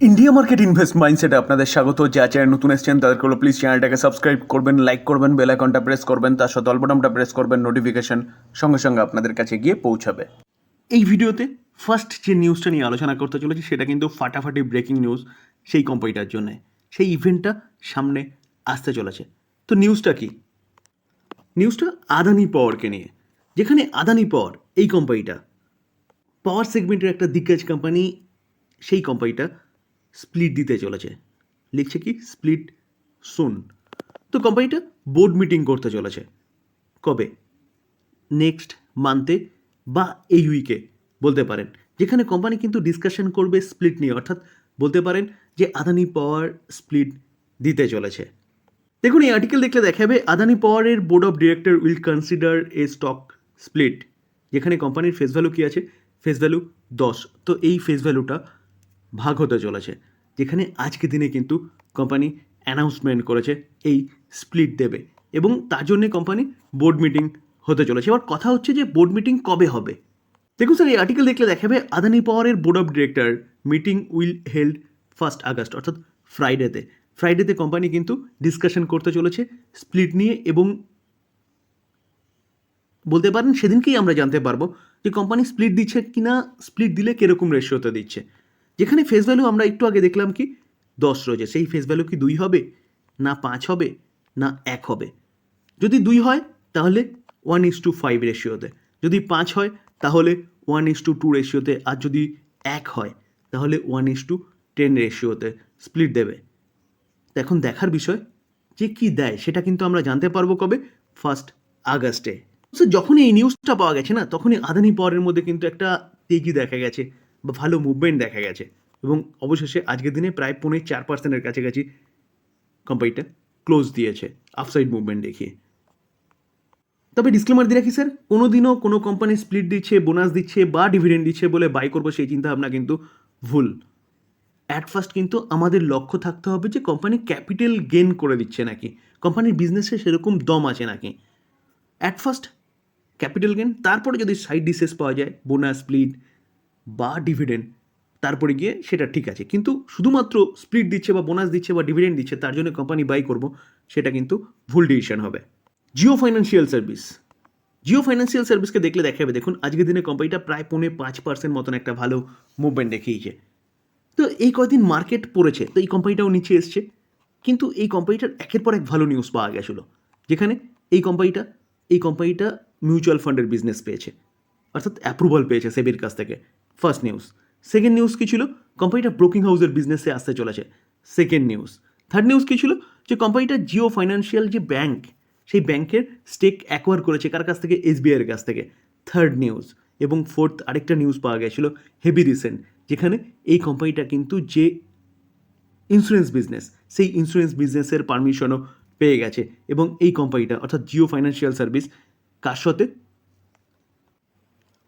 India market invest মাইন্ডসেটে আপনাদের স্বাগত। যা চ্যানেল নতুন এসেছেন তাদেরকে হলো প্লিজ চ্যানেলটাকে সাবস্ক্রাইব করবেন, লাইক করবেন, বেল আইকনটা প্রেস করবেন, তার সাথে অল বাটনটা প্রেস করবেন, নোটিফিকেশন সঙ্গে সঙ্গে আপনাদের কাছে গিয়ে পৌঁছাবে। এই ভিডিওতে ফার্স্ট যে নিউজটা নিয়ে আলোচনা করতে চলেছি সেটা কিন্তু ফাটাফাটি ব্রেকিং নিউজ সেই কোম্পানিটার জন্য। সেই ইভেন্টটা সামনে আসতে চলেছে। তো নিউজটা কি? নিউজটা আদানি পাওয়ারকে নিয়ে, যেখানে আদানি পাওয়ার এই কোম্পানিটা পাওয়ার সেগমেন্টের একটা দিগ্গজ কোম্পানি। সেই কোম্পানিটা স্প্লিট দিতে চলেছে, লিখছে কি স্প্লিট সুন। তো কোম্পানিটা বোর্ড মিটিং করতে চলেছে কবে? নেক্সট মান্থে বা এই উইকে বলতে পারেন, যেখানে কোম্পানি কিন্তু ডিসকাশন করবে স্প্লিট নিয়ে, অর্থাৎ বলতে পারেন যে আদানি পাওয়ার স্প্লিট দিতে চলেছে। দেখুন, এই আর্টিকেল দেখলে দেখাবে আদানি পাওয়ারের board of director will consider A stock split, যেখানে কোম্পানির ফেস ভ্যালু কী আছে? Face value 10। তো এই ফেস ভ্যালুটা ভাগ হতে চলেছে, যেখানে আজকের দিনে কিন্তু কোম্পানি অ্যানাউন্সমেন্ট করেছে এই স্প্লিট দেবে, এবং তার জন্যে কোম্পানি বোর্ড মিটিং হতে চলেছে। এবার কথা হচ্ছে যে বোর্ড মিটিং কবে হবে? দেখুন স্যার, এই আর্টিকেল দেখলে দেখাবে আদানি পাওয়ারের board of director meeting will held 1 August, অর্থাৎ ফ্রাইডেতে কোম্পানি কিন্তু ডিসকাশন করতে চলেছে স্প্লিট নিয়ে, এবং বলতে পারেন সেদিনকেই আমরা জানতে পারবো যে কোম্পানি স্প্লিট দিচ্ছে কি না, স্প্লিট দিলে কীরকম রেশিওতে দিচ্ছে। যেখানে ফেস ভ্যালু আমরা একটু আগে দেখলাম কি 10 রয়েছে, সেই ফেস ভ্যালু কি 2 হবে, না 5 হবে, না 1 হবে? যদি 2 হয় তাহলে 1:5 রেশিওতে, যদি 5 হয় তাহলে 1:2 রেশিওতে, আর যদি 1 হয় তাহলে 1:10 রেশিওতে স্প্লিট দেবে। এখন দেখার বিষয় যে কী দেয় সেটা কিন্তু আমরা জানতে পারবো কবে? 1 আগস্টে। সো যখনই এই নিউজটা পাওয়া গেছে না, তখনই আদানি পাওয়ারের মধ্যে কিন্তু একটা তেজি দেখা গেছে বা ভালো মুভমেন্ট দেখা গেছে, এবং অবশেষে আজকের দিনে প্রায় 4.5%-এর কাছাকাছি কোম্পানিটা ক্লোজ দিয়েছে আপসাইড মুভমেন্ট দেখিয়ে। তবে ডিসক্লেমার দিয়ে রাখি স্যার, কোনো দিনও কোনো কোম্পানি স্প্লিট দিচ্ছে, বোনাস দিচ্ছে বা ডিভিডেন্ড দিচ্ছে বলে বাই করবো সেই চিন্তাভাবনা কিন্তু ভুল। অ্যাট ফার্স্ট কিন্তু আমাদের লক্ষ্য থাকতে হবে যে কোম্পানি ক্যাপিটাল গেন করে দিচ্ছে নাকি, কোম্পানির বিজনেসে সেরকম দম আছে নাকি। অ্যাট ফার্স্ট ক্যাপিটাল গেন, তারপরে যদি সাইড ডিশেস পাওয়া যায়, বোনাস, স্প্লিট বা ডিভিডেন্ড, তারপরে গিয়ে সেটা ঠিক আছে। কিন্তু শুধুমাত্র স্প্লিট দিচ্ছে বা বোনাস দিচ্ছে বা ডিভিডেন্ড দিচ্ছে তার জন্য কোম্পানি বাই করব, সেটা কিন্তু ভুল ডিসিশন হবে। জিও ফাইন্যান্সিয়াল সার্ভিসকে দেখলে দেখাবে, দেখুন আজকের দিনে কোম্পানিটা প্রায় 5% মতন একটা ভালো মুভমেন্ট দেখিয়েছে। তো এই কয়েকদিন মার্কেট পড়েছে, তো এই কোম্পানিটাও নিচে এসছে, কিন্তু এই কোম্পানিটার একের পর এক ভালো নিউজ পাওয়া গেছিলো, যেখানে এই কোম্পানিটা মিউচুয়াল ফান্ডের বিজনেস পেয়েছে, অর্থাৎ অ্যাপ্রুভাল পেয়েছে সেবির কাছ থেকে। First news. সেকেন্ড নিউজ কী ছিল? কোম্পানিটা ব্রোকিং হাউসের বিজনেসে আসতে চলেছে, সেকেন্ড নিউজ। থার্ড নিউজ কী ছিল? যে কোম্পানিটা জিও ফাইন্যান্সিয়াল যে ব্যাংক, সেই ব্যাংকের স্টেক অ্যাকোয়ার করেছে কার কাছ থেকে? এসবিআইয়ের কাছ থেকে, থার্ড নিউজ। এবং ফোর্থ আরেকটা নিউজ পাওয়া গেছিলো হেভি রিসেন্ট, যেখানে এই কোম্পানিটা কিন্তু যে ইন্স্যুরেন্স বিজনেস, সেই ইন্স্যুরেন্স বিজনেসের পারমিশনও পেয়ে গেছে, এবং এই কোম্পানিটা অর্থাৎ জিও ফাইন্যান্সিয়াল সার্ভিস কার সাথে?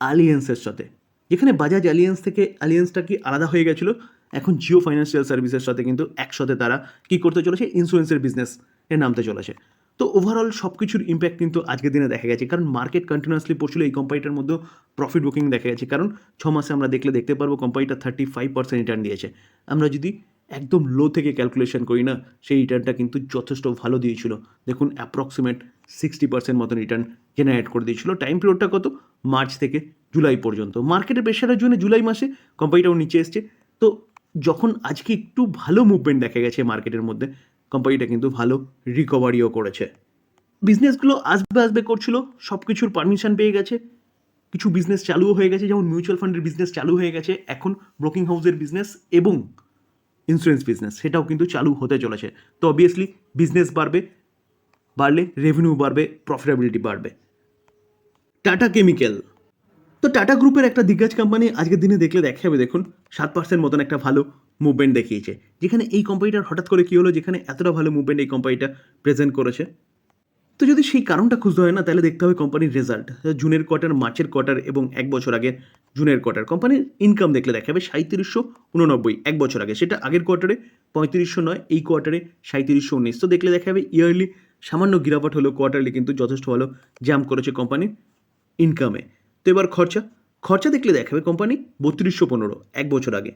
আলিয়েন্সের সাথে। যেখানে বাজাজ আলিয়েন্স থেকে আলিয়েন্সটা কি আলাদা হয়ে গেছিলো, এখন জিও ফাইন্যান্সিয়াল সার্ভিসের সাথে কিন্তু একসাথে তারা কী করতে চলেছে? ইন্স্যুরেন্সের বিজনেস এ নামতে চলেছে। তো ওভারঅল সব কিছুর ইম্প্যাক্ট কিন্তু আজকের দিনে দেখা গেছে, কারণ মার্কেট কন্টিনিউয়াসলি পড়ছিল, এই কোম্পানিটার মধ্যেও প্রফিট বুকিং দেখা গেছে, কারণ 6 মাসে আমরা দেখতে পারবো কোম্পানিটা 35% রিটার্ন দিয়েছে। আমরা যদি একদম লো থেকে ক্যালকুলেশন করি না, সেই রিটার্নটা কিন্তু যথেষ্ট ভালো দিয়েছিল। দেখুন অ্যাপ্রক্সিমেট 60% মতন রিটার্ন জেনারেট করে দিয়েছিল। টাইম পিরিয়ডটা কত? মার্চ থেকে জুলাই পর্যন্ত। মার্কেটের প্রেশারের জন্য জুলাই মাসে কোম্পানিটাও নিচে এসছে। তো যখন আজকে একটু ভালো মুভমেন্ট দেখা গেছে মার্কেটের মধ্যে, কোম্পানিটা কিন্তু ভালো রিকভারিও করেছে। বিজনেসগুলো আসবে করছিল, সব কিছুর পারমিশন পেয়ে গেছে, কিছু বিজনেস চালুও হয়ে গেছে, যেমন মিউচুয়াল ফান্ডের বিজনেস চালু হয়ে গেছে, এখন ব্রোকিং হাউসের বিজনেস এবং ইন্স্যুরেন্স বিজনেস সেটাও কিন্তু চালু হতে চলেছে। তো অবভিয়াসলি বিজনেস বাড়লে রেভিনিউ বাড়বে, প্রফিটেবিলিটি বাড়বে। টাটা কেমিক্যাল, তো টাটা গ্রুপের একটা দিগ্গজ কোম্পানি আজকের দিনে দেখলে দেখা যাবে, দেখুন 7% মতন একটা ভালো মুভমেন্ট দেখিয়েছে। যেখানে এই কোম্পানিটার হঠাৎ করে কী হলো, যেখানে এতটা ভালো মুভমেন্ট এই কোম্পানিটা প্রেজেন্ট করেছে? তো যদি সেই কারণটা খুঁজতে হয় না, তাহলে দেখতে হবে কোম্পানির রেজাল্ট, জুনের কোয়ার্টার, মার্চের কোয়ার্টার এবং 1 বছর আগের জুনের কোয়ার্টার। কোম্পানির ইনকাম দেখলে দেখাবে 3789 1 বছর আগে, সেটা আগের কোয়ার্টারে 3509, এই কোয়ার্টারে 3719। তো দেখলে দেখাবে ইয়ারলি সামান্য গিরাবট হলেও কোয়ার্টারলি কিন্তু যথেষ্ট ভালো জাম্প করেছে কোম্পানির ইনকামে। তো এবার খরচা দেখলে দেখাবে কোম্পানি 3215 1 বছর আগে,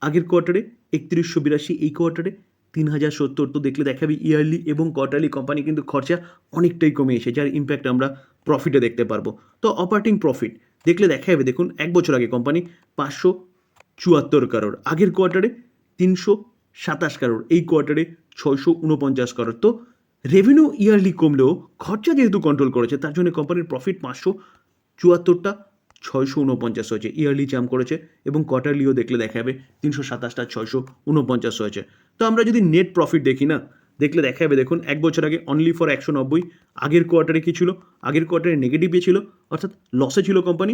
আগের কোয়ার্টারে 3182, এই কোয়ার্টারে 3070। তো দেখলে দেখাবে ইয়ারলি এবং কোয়ার্টারলি কোম্পানি কিন্তু খরচা অনেকটাই কমে এসে, যার ইম্প্যাক্ট আমরা প্রফিটে দেখতে পারবো। তো অপারেটিং প্রফিট দেখলে দেখা যাবে, দেখুন এক বছর আগে কোম্পানি 574 কারোর, আগের কোয়ার্টারে 327 কারোর, এই কোয়ার্টারে 649 কারোর। তো রেভিনিউ ইয়ারলি কমলেও খরচা যেহেতু কন্ট্রোল করেছে, তার জন্য কোম্পানির প্রফিট 574টা 649 হয়েছে, ইয়ারলি জাম্প করেছে। এবং কোয়ার্টারলিও দেখলে দেখা যাবে 327টা 649 হয়েছে। তো আমরা যদি নেট প্রফিট দেখি না, দেখলে দেখা যাবে, দেখুন এক বছর আগে অনলি ফর 190, আগের কোয়ার্টারে কী ছিল, আগের কোয়ার্টারে নেগেটিভে ছিল, অর্থাৎ লসে ছিল কোম্পানি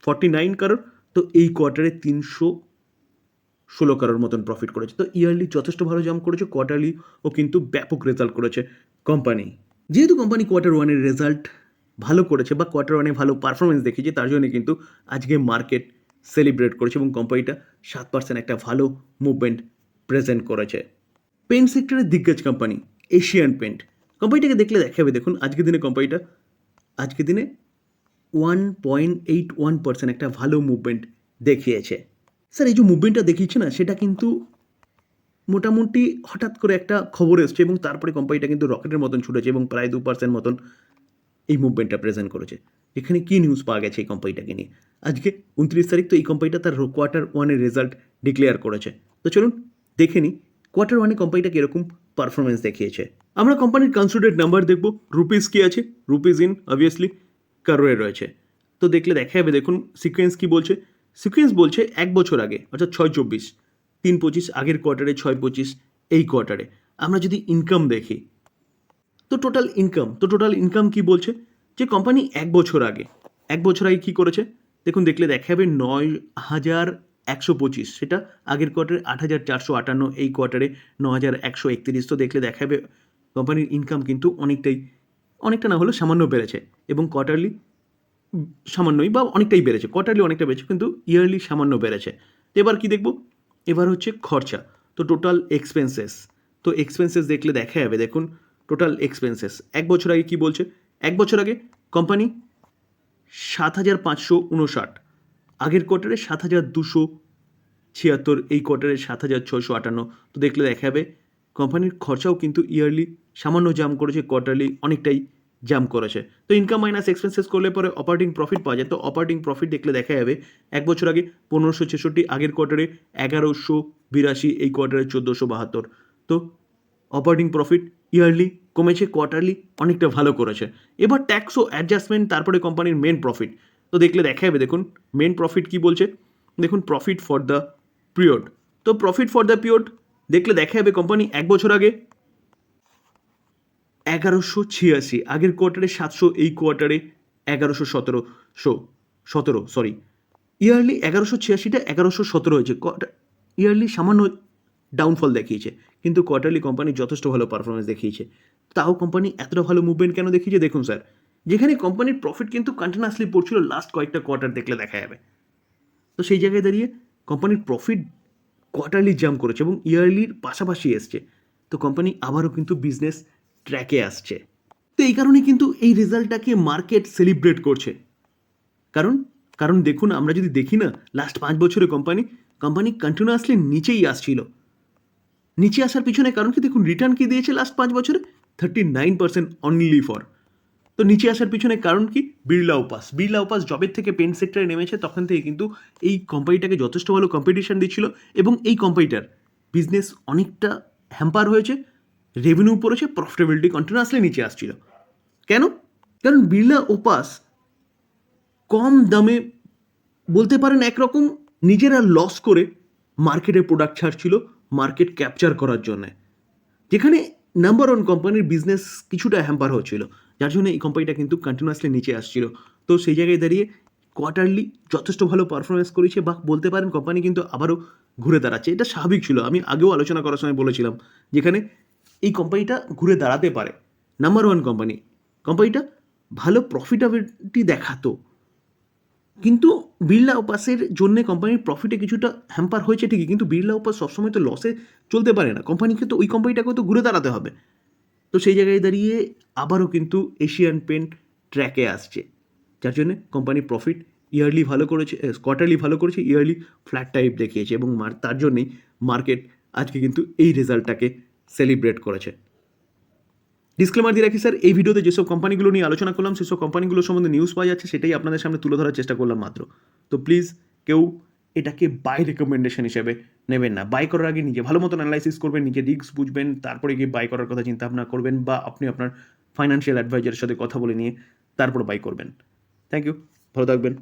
49 কারোর। তো এই কোয়ার্টারে 316 কারোর মতন প্রফিট করেছে। তো ইয়ারলি যথেষ্ট ভালো জাম্প করেছে, কোয়ার্টারলিও কিন্তু ব্যাপক রেজাল্ট করেছে কোম্পানি। যেহেতু কোম্পানি কোয়ার্টার ওয়ানের রেজাল্ট ভালো করেছে বা কোয়ার্টার ওয়ানে ভালো পারফরমেন্স দেখিয়েছে, তার জন্য কিন্তু আজকে মার্কেট সেলিব্রেট করেছে এবং কোম্পানিটা 7% একটা ভালো মুভমেন্ট প্রেজেন্ট করেছে। পেন্ট সেক্টরের দিগ্গজ কোম্পানি এশিয়ান পেন্ট, কোম্পানিটাকে দেখলে দেখা যাবে, দেখুন আজকের দিনে কোম্পানিটা আজকের দিনে 1.81% একটা ভালো মুভমেন্ট দেখিয়েছে। স্যার এই যে মুভমেন্টটা দেখিয়েছে না, সেটা কিন্তু মোটামুটি হঠাৎ করে একটা খবর এসছে এবং তারপরে কোম্পানিটা কিন্তু রকেটের মতন ছুটেছে এবং প্রায় 2% মতন এই মুভমেন্টটা প্রেজেন্ট করেছে। এখানে কী নিউজ পাওয়া গেছে এই কোম্পানিটাকে নিয়ে? আজকে 29 তারিখ, তো এই কোম্পানিটা তার কোয়ার্টার ওয়ানের রেজাল্ট ডিক্লেয়ার করেছে। তো চলুন দেখে নিই কোয়ার্টার ওয়ানে কোম্পানিটা কীরকম পারফরমেন্স দেখিয়েছে। আমরা কোম্পানির কনসোলিডেটেড নাম্বার দেখব। রুপিস কী আছে, রুপিস ইন অবভিয়াসলি কারোয়ে রয়েছে। তো দেখলে দেখা যাবে, দেখুন সিকোয়েন্স কী বলছে, সিকোয়েন্স বলছে এক বছর আগে অর্থাৎ 6/24, 3/25, আগের কোয়ার্টারে 6/25, এই কোয়ার্টারে। আমরা যদি ইনকাম দেখি, তো টোটাল ইনকাম কি বলছে, যে কোম্পানি এক বছর আগে কী করেছে, দেখুন দেখলে দেখা যাবে 9,125, সেটা আগের কোয়ার্টারে 8,458, এই কোয়ার্টারে 9,131। তো দেখলে দেখা যাবে কোম্পানির ইনকাম কিন্তু অনেকটা না হলেও সামান্য বেড়েছে এবং কোয়ার্টারলি সামান্যই বা অনেকটাই বেড়েছে, কোয়ার্টারলি অনেকটা বেড়েছে কিন্তু ইয়ারলি সামান্য বেড়েছে। তো এবার কি দেখব, এবার হচ্ছে খরচা। তো টোটাল এক্সপেন্সেস, তো এক্সপেন্সেস দেখলে দেখা যাবে, দেখুন টোটাল এক্সপেন্সেস এক বছর আগে কী বলছে, এক বছর আগে কোম্পানি 7,559, আগের কোয়ার্টারে 7,276, এই কোয়ার্টারে 7,658। তো দেখলে দেখা যাবে কোম্পানির খরচাও কিন্তু ইয়ারলি সামান্য জাম্প করেছে, কোয়ার্টারলি অনেকটাই জাম্প করেছে। তো ইনকাম মাইনাস এক্সপেন্সেস করলে পরে অপারেটিং প্রফিট পাওয়া যায়। তো অপারেটিং প্রফিট দেখলে দেখা যাবে এক বছর আগে 1,566, আগের কোয়ার্টারে 1,182, এই কোয়ার্টারে 1,472। তো অপারেটিং প্রফিট ইয়ারলি কমেছে, কোয়ার্টারলি অনেকটা ভালো করেছে। এবার ট্যাক্স ও অ্যাডজাস্টমেন্ট, তারপরে কোম্পানির মেন প্রফিট। তো দেখলে দেখা যাবে, দেখুন মেন প্রফিট কি বলছে, দেখুন প্রফিট ফর দ্য পিরিয়ড। তো প্রফিট ফর দ্য পিরিয়ড দেখলে দেখা যাবে কোম্পানি এক বছর আগে 1,186, আগের কোয়ার্টারে 700, এই কোয়ার্টারে 1,117, সরি ইয়ারলি 1,186টা 1,117 হয়েছে, ইয়ারলি সামান্য ডাউনফল দেখিয়েছে, কিন্তু কোয়ার্টারলি কোম্পানি যথেষ্ট ভালো পারফরমেন্স দেখিয়েছে। তাও কোম্পানি এতটা ভালো মুভমেন্ট কেন দেখিয়েছে, দেখুন স্যার, যেখানে কোম্পানির প্রফিট কিন্তু কন্টিনিউয়াসলি পড়ছিল লাস্ট কয়েকটা কোয়ার্টার দেখলে দেখা যাবে। তো সেই জায়গায় দাঁড়িয়ে কোম্পানির প্রফিট কোয়ার্টারলি জাম্প করেছে এবং ইয়ারলির পাশাপাশি এসছে। তো কোম্পানি আবারও কিন্তু বিজনেস ট্র্যাকে আসছে। তো এই কারণে কিন্তু এই রেজাল্টটাকে মার্কেট সেলিব্রেট করছে। কারণ দেখুন, আমরা যদি দেখি না, লাস্ট 5 বছরে কোম্পানি কন্টিনিউয়াসলি নিচেই আসছিল। নিচে আসার পিছনে কারণ কি, দেখুন রিটার্ন কি দিয়েছে লাস্ট 5 বছরে, 39% অনলি ফর। তো নিচে আসার পিছনে কারণ কি, বিড়লা উপাস জবের থেকে পেন্ট সেক্টরে নেমেছে, তখন থেকে কিন্তু এই কোম্পানিটাকে যথেষ্ট ভালো কম্পিটিশন দিচ্ছিল এবং এই কোম্পানিটার বিজনেস অনেকটা হ্যাম্পার হয়েছে, রেভিনিউ পড়েছে, প্রফিটেবিলিটি কন্টিনিউয়াসলি নিচে আসছিল। কেন? কারণ বিড়লা উপাস কম দামে, বলতে পারেন একরকম নিজেরা লস করে মার্কেটে প্রোডাক্ট ছাড়ছিল মার্কেট ক্যাপচার করার জন্যে, যেখানে নাম্বার ওয়ান কোম্পানির বিজনেস কিছুটা হ্যাম্পার হচ্ছিল, যার জন্য এই কোম্পানিটা কিন্তু কন্টিনিউয়াসলি নিচে আসছিল। তো সেই জায়গায় দাঁড়িয়ে কোয়ার্টারলি যথেষ্ট ভালো পারফরমেন্স করেছে বা বলতে পারেন কোম্পানি কিন্তু আবারও ঘুরে দাঁড়াচ্ছে। এটা স্বাভাবিক ছিল, আমি আগেও আলোচনা করার সময় বলেছিলাম, যেখানে এই কোম্পানিটা ঘুরে দাঁড়াতে পারে। নাম্বার ওয়ান কোম্পানিটা ভালো প্রফিটেবিলিটি দেখাতো, কিন্তু বিড়লা উপাসের জন্য কোম্পানির প্রফিটে কিছুটা হ্যাম্পার হয়েছে ঠিকই, কিন্তু বিড়লা উপাস সবসময় তো লসে চলতে পারে না, কোম্পানিকে তো ওই কোম্পানিটাকেও তো ঘুরে দাঁড়াতে হবে। তো সেই জায়গায় দাঁড়িয়ে আবারও কিন্তু এশিয়ান পেন্ট ট্র্যাকে আসছে, যার জন্য কোম্পানির প্রফিট ইয়ারলি ভালো করেছে, কোয়ার্টারলি ভালো করেছে, ইয়ারলি ফ্ল্যাট টাইপ দেখিয়েছে এবং তার জন্যই মার্কেট আজকে কিন্তু এই রেজাল্টটাকে সেলিব্রেট করেছে। ডিসক্লেমার দিয়ে রাখি স্যার, এই ভিডিওতে যেসব কোম্পানিগুলো নিয়ে আলোচনা করলাম সেসব কোম্পানিগুলোর সম্বন্ধে নিউজ পাওয়া যাচ্ছে, সেটাই আপনাদের সামনে তুলে ধরার চেষ্টা করলাম মাত্র। তো প্লিজ কেউ এটাকে বাই রেকমেন্ডেশন হিসেবে নেবেন না। বাই করার আগে নিজে ভালো মতন অ্যানালাইসিস করবেন, নিজে রিস্ক বুঝবেন, তারপরে গিয়ে বাই করার কথা চিন্তা ভাবনা করবেন, বা আপনি আপনার ফাইন্যান্সিয়াল অ্যাডভাইজারের সাথে কথা বলে নিয়ে তারপর বাই করবেন। থ্যাংক ইউ, ভালো থাকবেন।